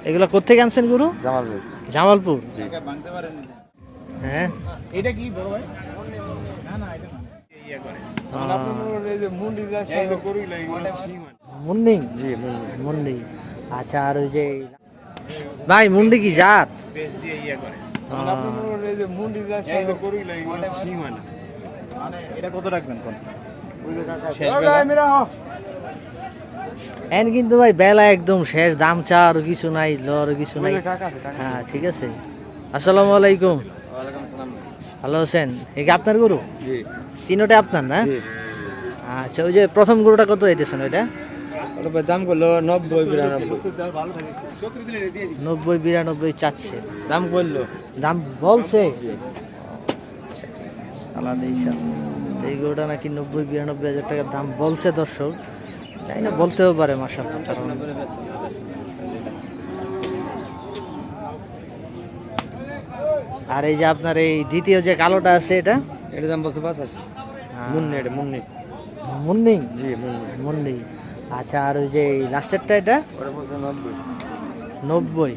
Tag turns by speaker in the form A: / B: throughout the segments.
A: এগুলা কোত্থেকে আনছেন গরু?
B: জামালপুর।
A: জামালপুর।
B: জি।
A: হ্যাঁ,
C: এটা কি বড় ভাই? না না এটা ইয়া করে।
A: মুন্ডি।
B: জি, মুন্নি।
A: মুন্ডি। আচ্ছা, আর ওই যে ভাই মুন্ডি কি জাত?
C: পেজ দিয়ে ইয়া করে। মানে এটা কত রাখবেন কোন?
A: এন কিন্তু ভাই বেলা একদম শেষ, দাম চা আর কিছু নাই, লর কিছু নাই। হ্যাঁ ঠিক আছে। আসসালামু আলাইকুম।
B: ওয়ালাইকুম আসসালাম।
A: ভালো আছেন? এই কি আপনার গরু?
B: জি।
A: তিনোটা আপনার না?
B: জি।
A: আচ্ছা, ওই যে প্রথম গরুটা কত হইতেছেন ওইটা?
B: ওর দাম করলো 90-92।
A: 90-92 চাচ্ছে।
B: দাম করলো।
A: দাম বলছে? আচ্ছা, ঠিক আছে। আলাদা হিসাব। তো এই গরুটা নাকি 90-92 হাজার টাকার দাম বলছে দর্শক। জানি না, বলতেও পারে মাশাআল্লাহ। কারণ আর এই যে আপনার এই দ্বিতীয় যে কালোটা আছে এটা?
B: এর দাম বলছে 85। মুন্নি, এটা মুন্নি।
A: মুন্নি?
B: জি, মুন্নি।
A: মুন্নি। আচ্ছা, আর ওই যে লাস্টেরটা এটা?
B: ওরা বলছে 90।
A: 90।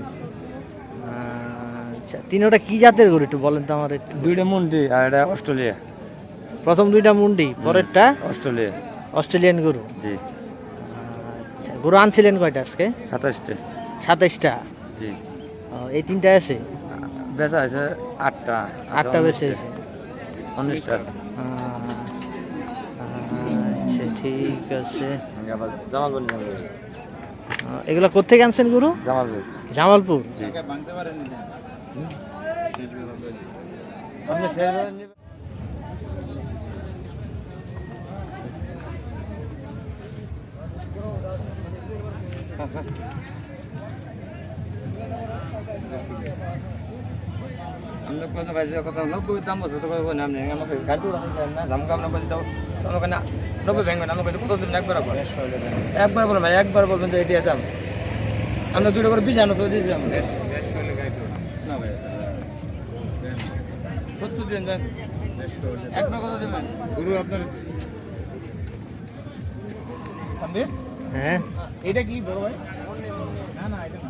A: আচ্ছা, তিনোটা কি জাতের গরু একটু বলেন তো আমার একটু।
B: দুইটা মুন্ডি আর এটা অস্ট্রেলিয়া।
A: প্রথম দুইটা মুন্ডি, পরেরটা
B: অস্ট্রেলিয়া।
A: অস্ট্রেলিয়ান গরু।
B: জি।
A: আচ্ছা, গরু আনছিলেন কয়টা আজকে?
B: 27টা।
A: 27টা।
B: জি।
A: এই তিনটা আছে?
B: বেচা আছে 8টা।
A: 8টা বেঁচে আছে।
B: 19টা আছে।
A: আচ্ছা ঠিক আছে।
B: জামালপুর।
A: এগুলা কোত্থেকে আনছেন গরু?
B: জামালপুর।
A: জামালপুর।
B: জি।
C: ভাঙতে পারেন না।
B: আপনি শেয়ার করে নেবেন। আমরা কত ভাই কত 90 দাম বলছো তো কত নাম নেই আমাকে গাড়ি না দাম কাম না বলি দাও আমাকে না 90 ভেঙে আমাকে কত দিন একবার বল একবার বল ভাই একবার বলবেন যে এটি দাম আমরা দুটো করে 20 আনো তো দিয়েছি আমরা 150 হলে গাড়ি না ভাই 70 দিন যান 150 একবার কত দেবেন গুরু আপনার
C: সামনে?
A: হ্যাঁ,
C: এটা কি বড় ভাই? না না এটা না।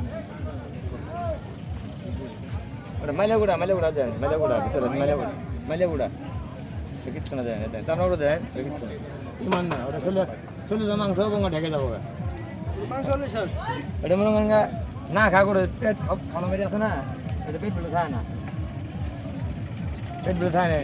B: মাইলাগুড়া দেন মাইলাগুড়া ভিতরে মাইলাগুড়া কিচ্ছু না দেন দেন চামড়া দেন কিচ্ছু
C: ইমান না ওটা চলে যা মাংস এবং ঢেকে যাবো মাংস হলে শেষ।
B: এটা মনে করেন না খা করে পেট খাওয়া মেরে আছে না এটা পেট বেলে খায় না পেট বেলে খায় না